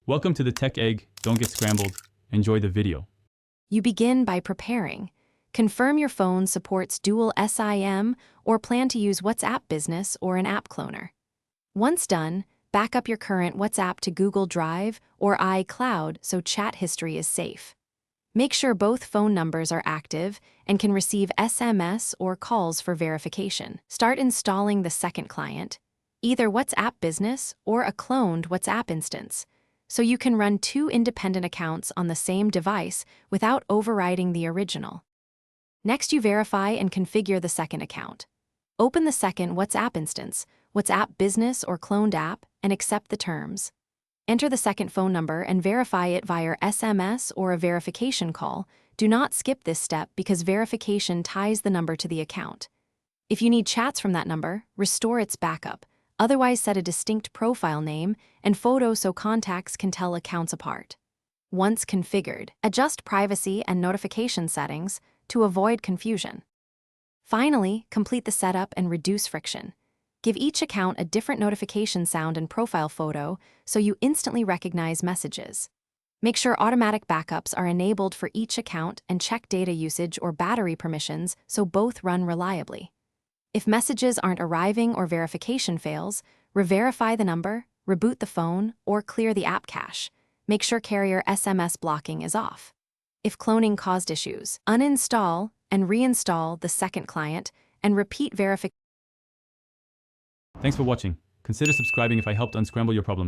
Welcome to the Tech Egg. Don't get scrambled. Enjoy the video. You begin by preparing. Confirm your phone supports dual SIM or plan to use WhatsApp Business or an app cloner. Once done, back up your current WhatsApp to Google Drive or iCloud so chat history is safe. Make sure both phone numbers are active and can receive SMS or calls for verification. Start installing the second client, either WhatsApp Business or a cloned WhatsApp instance, so you can run two independent accounts on the same device without overriding the original. Next, you verify and configure the second account. Open the second WhatsApp instance, WhatsApp Business or cloned app, and accept the terms. Enter the second phone number and verify it via SMS or a verification call. Do not skip this step because verification ties the number to the account. If you need chats from that number, restore its backup. Otherwise, set a distinct profile name and photo so contacts can tell accounts apart. Once configured, adjust privacy and notification settings to avoid confusion. Finally, complete the setup and reduce friction. Give each account a different notification sound and profile photo so you instantly recognize messages. Make sure automatic backups are enabled for each account and check data usage or battery permissions so both run reliably. If messages aren't arriving or verification fails, re-verify the number, reboot the phone, or clear the app cache. Make sure carrier SMS blocking is off. If cloning caused issues, uninstall and reinstall the second client and repeat verification. Thanks for watching. Consider subscribing if I helped unscramble your problems.